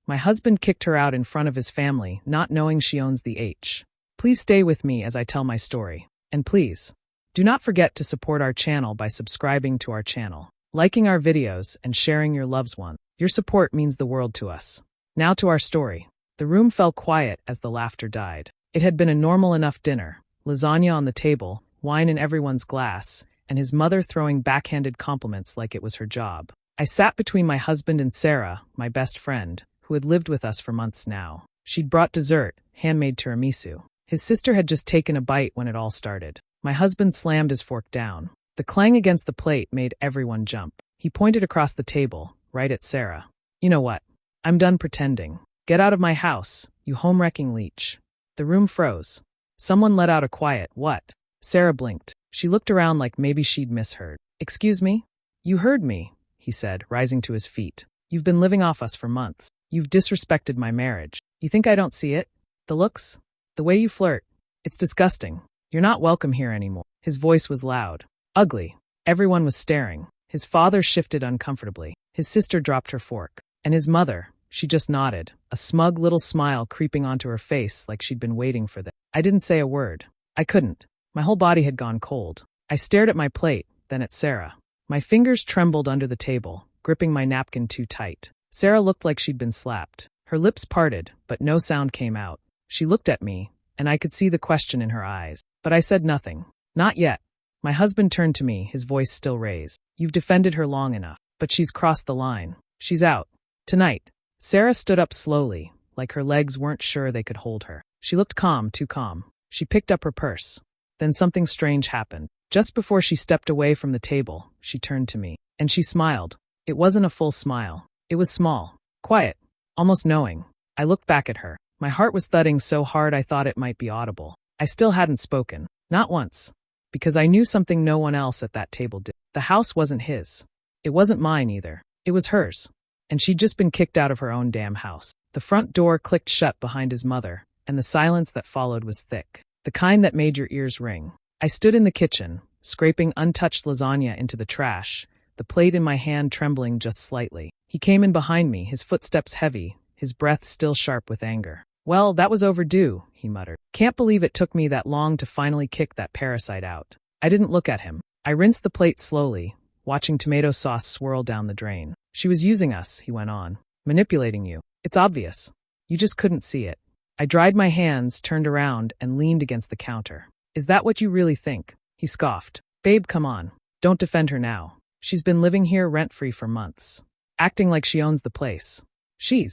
My husband kicked her out in front of his family, not knowing she owns the H. Please stay with me as I tell my story. And please, do not forget to support our channel by subscribing to our channel, liking our videos, and sharing your loved one. Your support means the world to us. Now to our story. The room fell quiet as the laughter died. It had been a normal enough dinner, lasagna on the table, wine in everyone's glass, and his mother throwing backhanded compliments like it was her job. I sat between my husband and Sarah, my best friend, who had lived with us for months now. She'd brought dessert, handmade tiramisu. His sister had just taken a bite when it all started. My husband slammed his fork down. The clang against the plate made everyone jump. He pointed across the table, right at Sarah. You know what? I'm done pretending. Get out of my house, you home-wrecking leech. The room froze. Someone let out a quiet, what? Sarah blinked. She looked around like maybe she'd misheard. Excuse me? You heard me, he said, rising to his feet. You've been living off us for months. You've disrespected my marriage. You think I don't see it? The looks? The way you flirt? It's disgusting. You're not welcome here anymore. His voice was loud. Ugly. Everyone was staring. His father shifted uncomfortably. His sister dropped her fork. And his mother, she just nodded, a smug little smile creeping onto her face like she'd been waiting for this. I didn't say a word. I couldn't. My whole body had gone cold. I stared at my plate, then at Sarah. My fingers trembled under the table, gripping my napkin too tight. Sarah looked like she'd been slapped. Her lips parted, but no sound came out. She looked at me, and I could see the question in her eyes. But I said nothing. Not yet. My husband turned to me, his voice still raised. You've defended her long enough, but she's crossed the line. She's out. Tonight. Sarah stood up slowly, like her legs weren't sure they could hold her. She looked calm, too calm. She picked up her purse. Then something strange happened. Just before she stepped away from the table, she turned to me. And she smiled. It wasn't a full smile. It was small, quiet, almost knowing. I looked back at her. My heart was thudding so hard I thought it might be audible. I still hadn't spoken. Not once. Because I knew something no one else at that table did. The house wasn't his. It wasn't mine either. It was hers. And she'd just been kicked out of her own damn house. The front door clicked shut behind his mother, and the silence that followed was thick. The kind that made your ears ring. I stood in the kitchen, scraping untouched lasagna into the trash, the plate in my hand trembling just slightly. He came in behind me, his footsteps heavy, his breath still sharp with anger. Well, that was overdue, he muttered. Can't believe it took me that long to finally kick that parasite out. I didn't look at him. I rinsed the plate slowly, watching tomato sauce swirl down the drain. She was using us, he went on. Manipulating you. It's obvious. You just couldn't see it. I dried my hands, turned around, and leaned against the counter. Is that what you really think? He scoffed. Babe, come on. Don't defend her now. She's been living here rent-free for months. Acting like she owns the place. She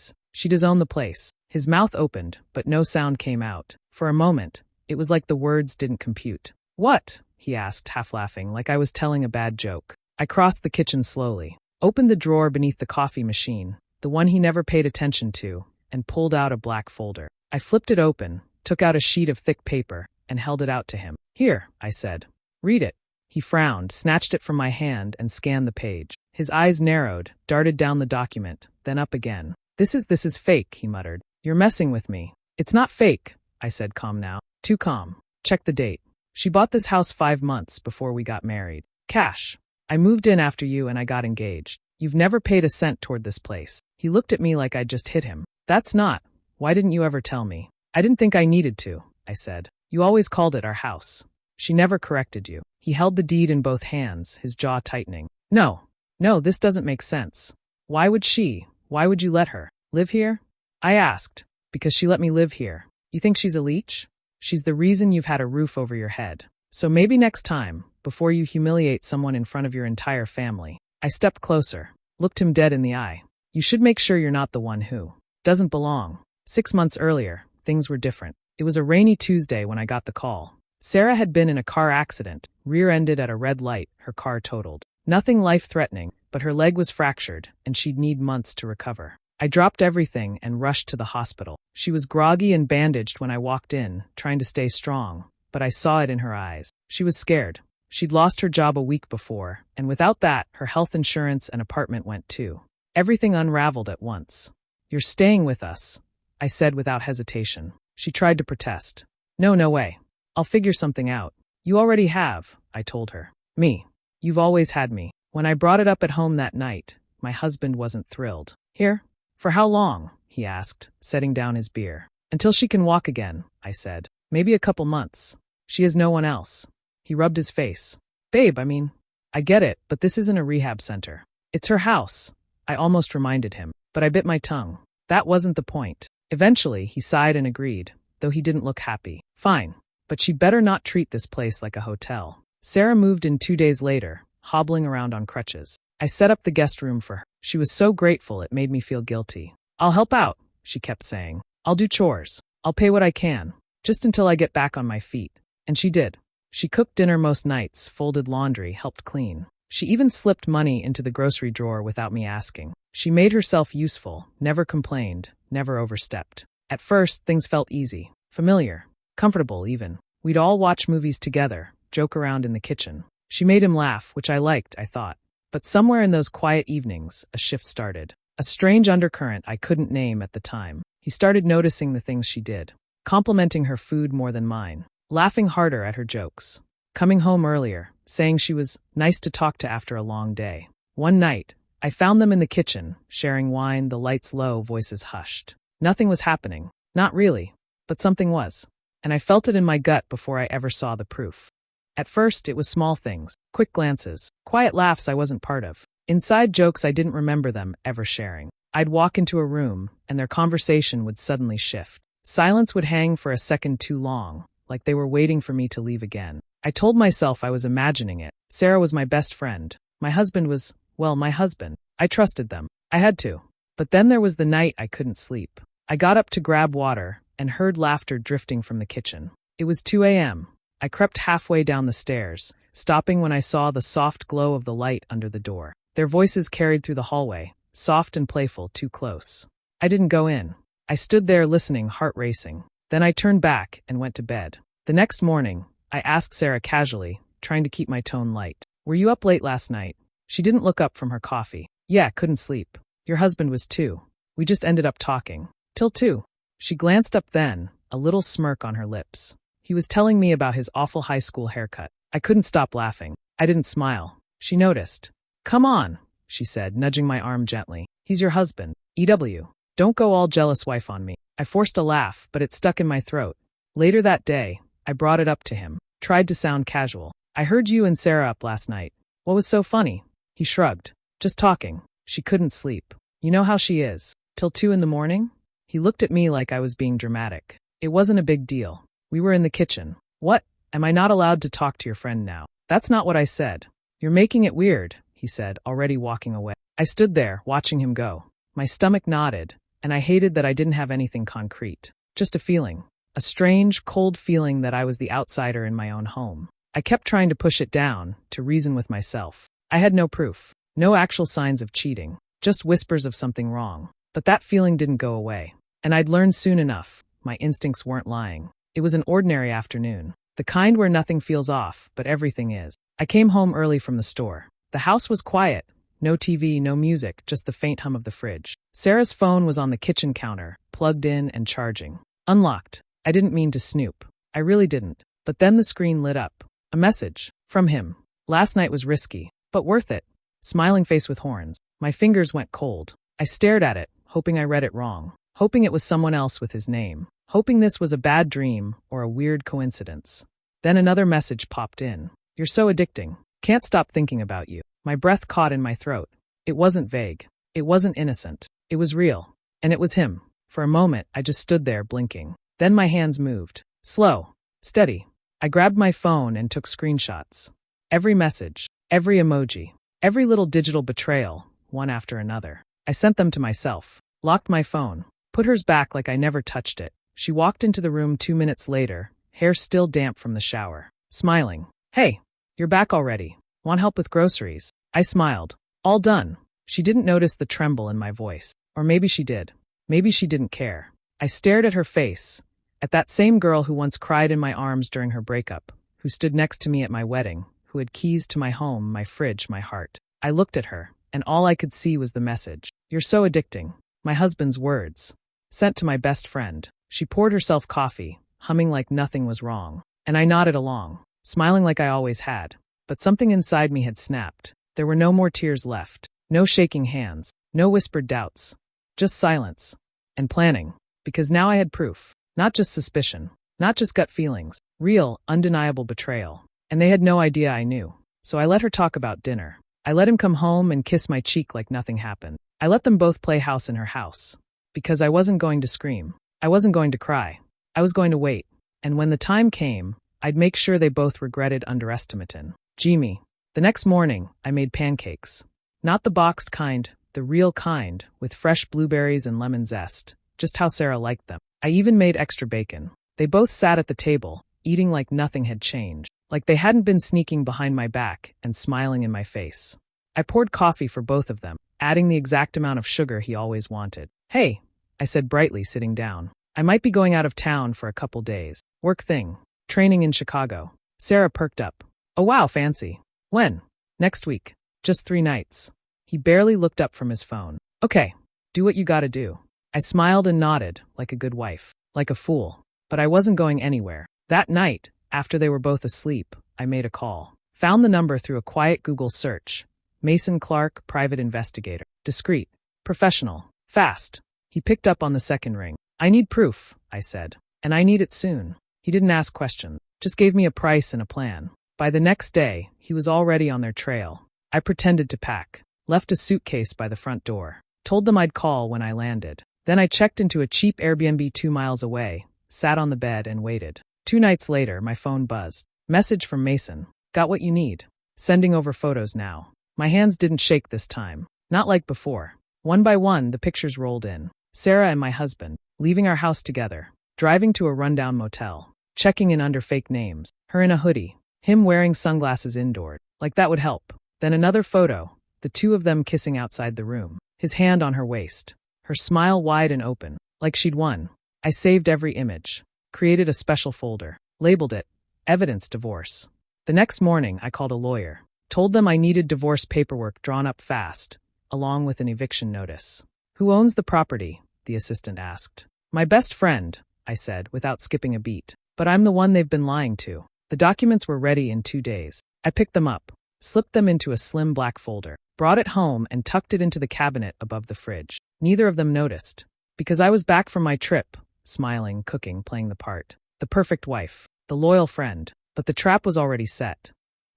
does own the place. His mouth opened, but no sound came out. For a moment, it was like the words didn't compute. What? He asked, half laughing, like I was telling a bad joke. I crossed the kitchen slowly, opened the drawer beneath the coffee machine, the one he never paid attention to, and pulled out a black folder. I flipped it open, took out a sheet of thick paper, and held it out to him. Here, I said. Read it. He frowned, snatched it from my hand, and scanned the page. His eyes narrowed, darted down the document, then up again. This is fake, he muttered. You're messing with me. It's not fake, I said, calm now. Too calm. Check the date. She bought this house 5 months before we got married. Cash. I moved in after you and I got engaged. You've never paid a cent toward this place. He looked at me like I'd just hit him. That's not. Why didn't you ever tell me? I didn't think I needed to, I said. You always called it our house. She never corrected you. He held the deed in both hands, his jaw tightening. No, this doesn't make sense. Why would you let her live here? I asked. Because she let me live here. You think she's a leech? She's the reason you've had a roof over your head. So maybe next time, before you humiliate someone in front of your entire family. I stepped closer, looked him dead in the eye. You should make sure you're not the one who doesn't belong. 6 months earlier, things were different. It was a rainy Tuesday when I got the call. Sarah had been in a car accident, rear-ended at a red light, her car totaled. Nothing life-threatening, but her leg was fractured, and she'd need months to recover. I dropped everything and rushed to the hospital. She was groggy and bandaged when I walked in, trying to stay strong, but I saw it in her eyes. She was scared. She'd lost her job a week before, and without that, her health insurance and apartment went too. Everything unraveled at once. You're staying with us, I said without hesitation. She tried to protest. No way. I'll figure something out. You already have, I told her. Me. You've always had me. When I brought it up at home that night, my husband wasn't thrilled. Here? For how long? he asked, setting down his beer. Until she can walk again, I said. Maybe a couple months. She has no one else. He rubbed his face. Babe, I get it, but this isn't a rehab center. It's her house. I almost reminded him, but I bit my tongue. That wasn't the point. Eventually, he sighed and agreed, though he didn't look happy. Fine, but she'd better not treat this place like a hotel. Sarah moved in 2 days later, hobbling around on crutches. I set up the guest room for her. She was so grateful it made me feel guilty. I'll help out, she kept saying. I'll do chores. I'll pay what I can, just until I get back on my feet. And she did. She cooked dinner most nights, folded laundry, helped clean. She even slipped money into the grocery drawer without me asking. She made herself useful, never complained, never overstepped. At first, things felt easy, familiar, comfortable even. We'd all watch movies together, joke around in the kitchen. She made him laugh, which I liked, I thought. But somewhere in those quiet evenings, a shift started. A strange undercurrent I couldn't name at the time. He started noticing the things she did, complimenting her food more than mine, laughing harder at her jokes, coming home earlier, saying she was nice to talk to after a long day. One night, I found them in the kitchen, sharing wine, the lights low, voices hushed. Nothing was happening. Not really. But something was. And I felt it in my gut before I ever saw the proof. At first, it was small things, quick glances, quiet laughs I wasn't part of, inside jokes I didn't remember them ever sharing. I'd walk into a room, and their conversation would suddenly shift. Silence would hang for a second too long, like they were waiting for me to leave again. I told myself I was imagining it. Sarah was my best friend. My husband was, well, my husband. I trusted them. I had to. But then there was the night I couldn't sleep. I got up to grab water and heard laughter drifting from the kitchen. It was 2 a.m. I crept halfway down the stairs, stopping when I saw the soft glow of the light under the door. Their voices carried through the hallway, soft and playful, too close. I didn't go in. I stood there listening, heart racing. Then I turned back and went to bed. The next morning, I asked Sarah casually, trying to keep my tone light. Were you up late last night? She didn't look up from her coffee. Yeah, couldn't sleep. Your husband was too. We just ended up talking. Till 2. She glanced up then, a little smirk on her lips. He was telling me about his awful high school haircut. I couldn't stop laughing. I didn't smile. She noticed. Come on, she said, nudging my arm gently. He's your husband. EW. Don't go all jealous wife on me. I forced a laugh, but it stuck in my throat. Later that day, I brought it up to him. Tried to sound casual. I heard you and Sarah up last night. What was so funny? He shrugged. Just talking. She couldn't sleep. You know how she is. Till 2 in the morning? He looked at me like I was being dramatic. It wasn't a big deal. We were in the kitchen. What? Am I not allowed to talk to your friend now? That's not what I said. You're making it weird, he said, already walking away. I stood there, watching him go. My stomach knotted, and I hated that I didn't have anything concrete. Just a feeling. A strange, cold feeling that I was the outsider in my own home. I kept trying to push it down, to reason with myself. I had no proof. No actual signs of cheating. Just whispers of something wrong. But that feeling didn't go away. And I'd learned soon enough. My instincts weren't lying. It was an ordinary afternoon. The kind where nothing feels off, but everything is. I came home early from the store. The house was quiet. No TV, no music, just the faint hum of the fridge. Sarah's phone was on the kitchen counter, plugged in and charging. Unlocked. I didn't mean to snoop. I really didn't. But then the screen lit up. A message. From him. Last night was risky, but worth it. Smiling face with horns. My fingers went cold. I stared at it, hoping I read it wrong. Hoping it was someone else with his name. Hoping this was a bad dream or a weird coincidence. Then another message popped in. You're so addicting. Can't stop thinking about you. My breath caught in my throat. It wasn't vague. It wasn't innocent. It was real. And it was him. For a moment, I just stood there blinking. Then my hands moved. Slow. Steady. I grabbed my phone and took screenshots. Every message. Every emoji. Every little digital betrayal, one after another. I sent them to myself. Locked my phone. Put hers back like I never touched it. She walked into the room 2 minutes later, hair still damp from the shower. Smiling. Hey, you're back already. Want help with groceries? I smiled. All done. She didn't notice the tremble in my voice. Or maybe she did. Maybe she didn't care. I stared at her face. At that same girl who once cried in my arms during her breakup. Who stood next to me at my wedding. Who had keys to my home, my fridge, my heart. I looked at her, and all I could see was the message. You're so addicting. My husband's words. Sent to my best friend. She poured herself coffee, humming like nothing was wrong. And I nodded along, smiling like I always had. But something inside me had snapped. There were no more tears left. No shaking hands. No whispered doubts. Just silence. and planning. Because now I had proof. Not just suspicion. Not just gut feelings. Real, undeniable betrayal. And they had no idea I knew. So I let her talk about dinner. I let him come home and kiss my cheek like nothing happened. I let them both play house in her house. Because I wasn't going to scream. I wasn't going to cry. I was going to wait. And when the time came, I'd make sure they both regretted underestimating. Jimmy. The next morning, I made pancakes. Not the boxed kind, the real kind, with fresh blueberries and lemon zest, just how Sarah liked them. I even made extra bacon. They both sat at the table, eating like nothing had changed, like they hadn't been sneaking behind my back and smiling in my face. I poured coffee for both of them, adding the exact amount of sugar he always wanted. Hey, I said brightly, sitting down. I might be going out of town for a couple days. Work thing. Training in Chicago. Sarah perked up. Oh wow, fancy. When? Next week. Just 3 nights. He barely looked up from his phone. Okay, do what you gotta do. I smiled and nodded, like a good wife. Like a fool. But I wasn't going anywhere. That night, after they were both asleep, I made a call. Found the number through a quiet Google search. Mason Clark, private investigator. Discreet. Professional. Fast. He picked up on the second ring. I need proof, I said. And I need it soon. He didn't ask questions. Just gave me a price and a plan. By the next day, he was already on their trail. I pretended to pack. Left a suitcase by the front door. Told them I'd call when I landed. Then I checked into a cheap Airbnb 2 miles away, sat on the bed and waited. 2 nights later, my phone buzzed. Message from Mason. Got what you need. Sending over photos now. My hands didn't shake this time. Not like before. One by one, the pictures rolled in. Sarah and my husband, leaving our house together. Driving to a rundown motel. Checking in under fake names. Her in a hoodie. Him wearing sunglasses indoors. Like that would help. Then another photo. The 2 of them kissing outside the room. His hand on her waist. Her smile wide and open. Like she'd won. I saved every image. Created a special folder. Labeled it. Evidence divorce. The next morning, I called a lawyer. Told them I needed divorce paperwork drawn up fast, along with an eviction notice. Who owns the property? The assistant asked. My best friend, I said, without skipping a beat. But I'm the one they've been lying to. The documents were ready in 2 days. I picked them up, slipped them into a slim black folder, brought it home and tucked it into the cabinet above the fridge. Neither of them noticed. Because I was back from my trip, smiling, cooking, playing the part. The perfect wife. The loyal friend. But the trap was already set.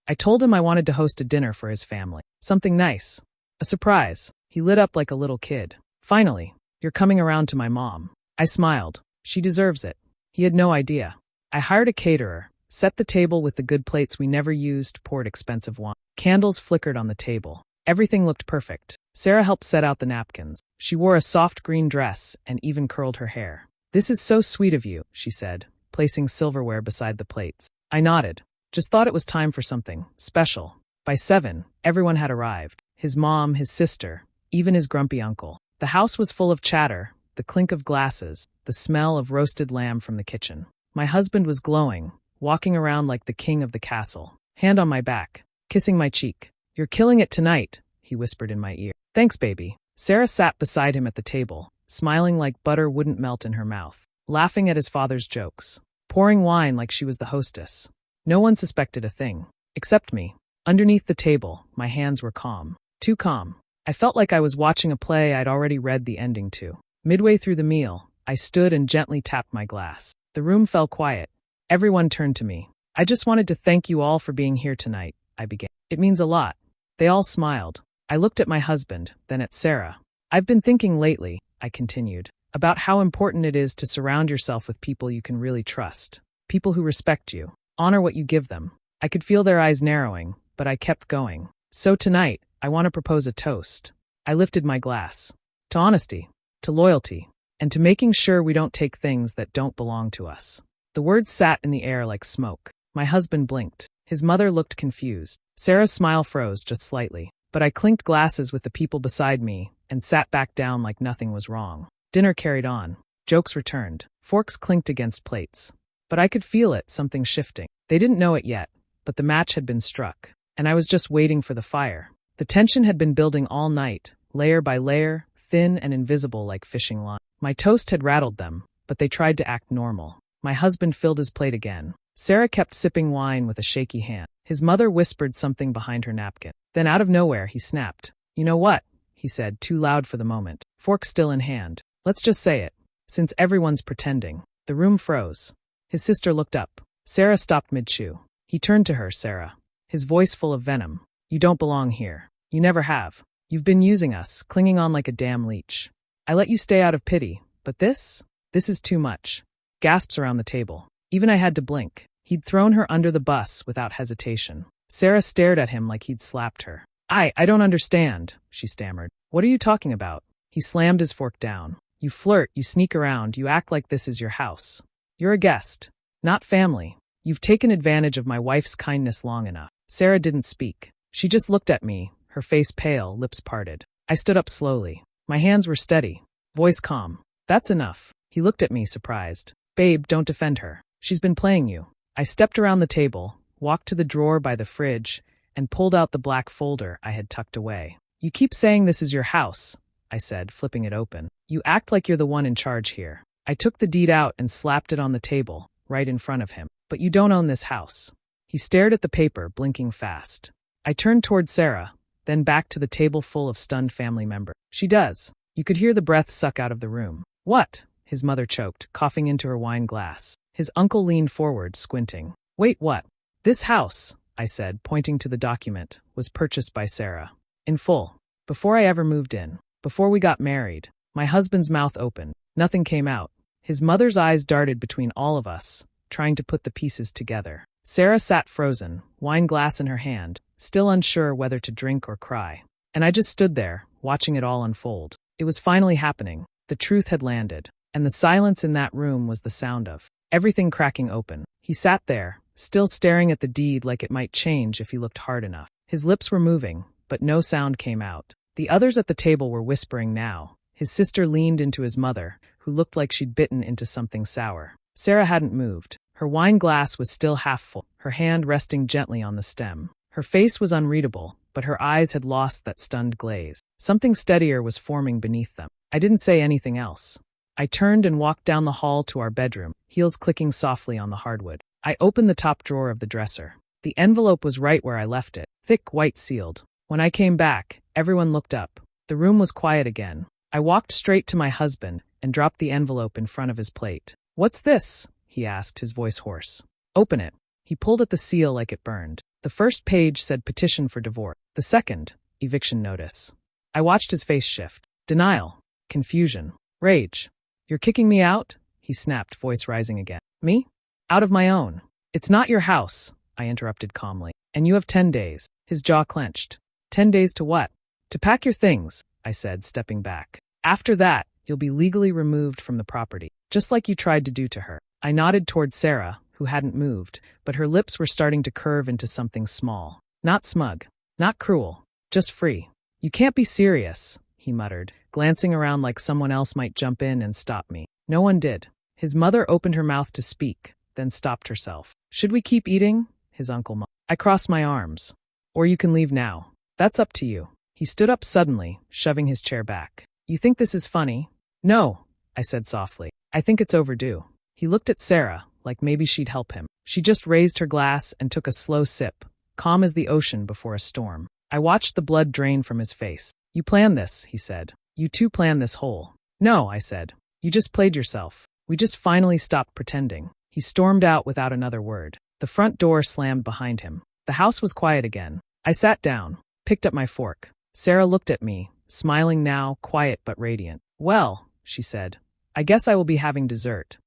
I told him I wanted to host a dinner for his family. Something nice. A surprise. He lit up like a little kid. Finally, you're coming around to my mom. I smiled. She deserves it. He had no idea. I hired a caterer, set the table with the good plates we never used, poured expensive wine. Candles flickered on the table. Everything looked perfect. Sarah helped set out the napkins. She wore a soft green dress and even curled her hair. This is so sweet of you, she said, placing silverware beside the plates. I nodded. Just thought it was time for something special. By 7, everyone had arrived. His mom, his sister, even his grumpy uncle. The house was full of chatter, the clink of glasses, the smell of roasted lamb from the kitchen. My husband was glowing, walking around like the king of the castle. Hand on my back, kissing my cheek. You're killing it tonight, he whispered in my ear. Thanks, baby. Sarah sat beside him at the table, smiling like butter wouldn't melt in her mouth, laughing at his father's jokes, pouring wine like she was the hostess. No one suspected a thing. Except me. Underneath the table, my hands were calm. Too calm. I felt like I was watching a play I'd already read the ending to. Midway through the meal, I stood and gently tapped my glass. The room fell quiet. Everyone turned to me. I just wanted to thank you all for being here tonight, I began. It means a lot. They all smiled. I looked at my husband, then at Sarah. I've been thinking lately, I continued, about how important it is to surround yourself with people you can really trust. People who respect you. Honor what you give them. I could feel their eyes narrowing, but I kept going. So tonight, I want to propose a toast. I lifted my glass. To honesty. To loyalty. And to making sure we don't take things that don't belong to us. The words sat in the air like smoke. My husband blinked. His mother looked confused. Sarah's smile froze just slightly. But I clinked glasses with the people beside me and sat back down like nothing was wrong. Dinner carried on. Jokes returned. Forks clinked against plates. But I could feel it, something shifting. They didn't know it yet, but the match had been struck. And I was just waiting for the fire. The tension had been building all night, layer by layer, thin and invisible like fishing line. My toast had rattled them, but they tried to act normal. My husband filled his plate again. Sarah kept sipping wine with a shaky hand. His mother whispered something behind her napkin. Then out of nowhere, he snapped. You know what? He said, too loud for the moment. Fork still in hand. Let's just say it. Since everyone's pretending. The room froze. His sister looked up. Sarah stopped mid-chew. He turned to her, Sarah. His voice full of venom. You don't belong here. You never have. You've been using us, clinging on like a damn leech. I let you stay out of pity, but this is too much. Gasps around the table. Even I had to blink. He'd thrown her under the bus without hesitation. Sarah stared at him like he'd slapped her. I don't understand, she stammered. What are you talking about? He slammed his fork down. You flirt, you sneak around, you act like this is your house. You're a guest, not family. You've taken advantage of my wife's kindness long enough. Sarah didn't speak. She just looked at me, her face pale, lips parted. I stood up slowly. My hands were steady, voice calm. That's enough. He looked at me, surprised. Babe, don't defend her. She's been playing you. I stepped around the table, walked to the drawer by the fridge, and pulled out the black folder I had tucked away. You keep saying this is your house, I said, flipping it open. You act like you're the one in charge here. I took the deed out and slapped it on the table, right in front of him. But you don't own this house. He stared at the paper, blinking fast. I turned toward Sarah, then back to the table full of stunned family members. She does. You could hear the breath suck out of the room. What? His mother choked, coughing into her wine glass. His uncle leaned forward, squinting. Wait, what? This house, I said, pointing to the document, was purchased by Sarah. In full. Before I ever moved in. Before we got married. My husband's mouth opened. Nothing came out. His mother's eyes darted between all of us, trying to put the pieces together. Sarah sat frozen, wine glass in her hand, still unsure whether to drink or cry. And I just stood there, watching it all unfold. It was finally happening. The truth had landed. And the silence in that room was the sound of everything cracking open. He sat there, still staring at the deed like it might change if he looked hard enough. His lips were moving, but no sound came out. The others at the table were whispering now. His sister leaned into his mother, who looked like she'd bitten into something sour. Sarah hadn't moved. Her wine glass was still half full, her hand resting gently on the stem. Her face was unreadable, but her eyes had lost that stunned glaze. Something steadier was forming beneath them. I didn't say anything else. I turned and walked down the hall to our bedroom, heels clicking softly on the hardwood. I opened the top drawer of the dresser. The envelope was right where I left it, thick, white sealed. When I came back, everyone looked up. The room was quiet again. I walked straight to my husband and dropped the envelope in front of his plate. What's this? He asked, his voice hoarse. Open it. He pulled at the seal like it burned. The first page said petition for divorce. The second, eviction notice. I watched his face shift. Denial. Confusion. Rage. You're kicking me out? He snapped, voice rising again. Me? Out of my own. It's not your house, I interrupted calmly. And you have 10 days. His jaw clenched. 10 days to what? To pack your things, I said, stepping back. After that, you'll be legally removed from the property, just like you tried to do to her. I nodded toward Sarah, who hadn't moved, but her lips were starting to curve into something small. Not smug. Not cruel. Just free. You can't be serious, he muttered, glancing around like someone else might jump in and stop me. No one did. His mother opened her mouth to speak, then stopped herself. Should we keep eating? His uncle moaned. I crossed my arms. Or you can leave now. That's up to you. He stood up suddenly, shoving his chair back. You think this is funny? No, I said softly. I think it's overdue. He looked at Sarah, like maybe she'd help him. She just raised her glass and took a slow sip, calm as the ocean before a storm. I watched the blood drain from his face. You planned this, he said. You two planned this whole. No, I said. You just played yourself. We just finally stopped pretending. He stormed out without another word. The front door slammed behind him. The house was quiet again. I sat down, picked up my fork. Sarah looked at me, smiling now, quiet but radiant. Well, she said, I guess I will be having dessert.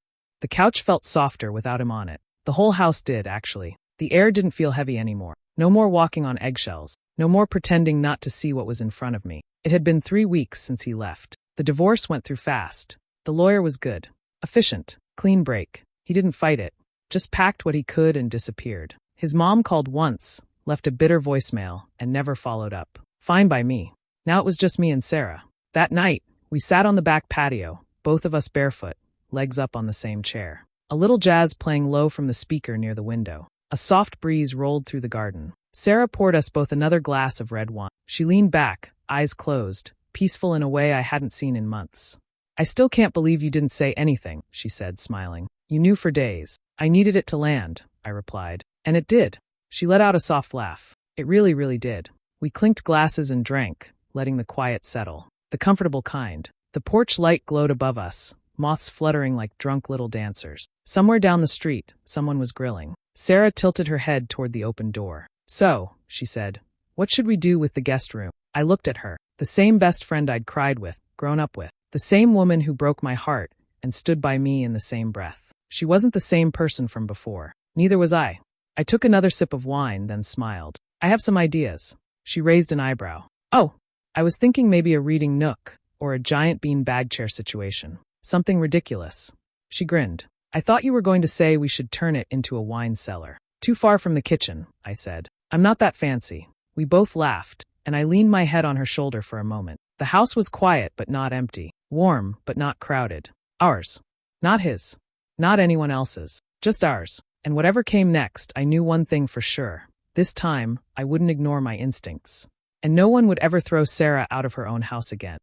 The couch felt softer without him on it. The whole house did, actually. The air didn't feel heavy anymore. No more walking on eggshells. No more pretending not to see what was in front of me. It had been 3 weeks since he left. The divorce went through fast. The lawyer was good. Efficient. Clean break. He didn't fight it. Just packed what he could and disappeared. His mom called once, left a bitter voicemail, and never followed up. Fine by me. Now it was just me and Sarah. That night, we sat on the back patio, both of us barefoot, legs up on the same chair. A little jazz playing low from the speaker near the window. A soft breeze rolled through the garden. Sarah poured us both another glass of red wine. She leaned back, eyes closed, peaceful in a way I hadn't seen in months. I still can't believe you didn't say anything, she said, smiling. You knew for days. I needed it to land, I replied. And it did. She let out a soft laugh. It really, really did. We clinked glasses and drank, letting the quiet settle. The comfortable kind. The The porch light glowed above us, moths fluttering like drunk little dancers. Somewhere down the street, someone was grilling. Sarah tilted her head toward the open door. "So," she said, "what should we do with the guest room?" I looked at her. The same best friend I'd cried with, grown up with. The same woman who broke my heart and stood by me in the same breath. She wasn't the same person from before. Neither was I. I took another sip of wine, then smiled. "I have some ideas." She raised an eyebrow. "Oh, I was thinking maybe a reading nook, or a giant bean bag chair situation. Something ridiculous." She grinned. "I thought you were going to say we should turn it into a wine cellar." "Too far from the kitchen," I said. "I'm not that fancy." We both laughed, and I leaned my head on her shoulder for a moment. The house was quiet but not empty, warm but not crowded. Ours. Not his. Not anyone else's. Just ours. And whatever came next, I knew one thing for sure. This time, I wouldn't ignore my instincts. And no one would ever throw Sarah out of her own house again.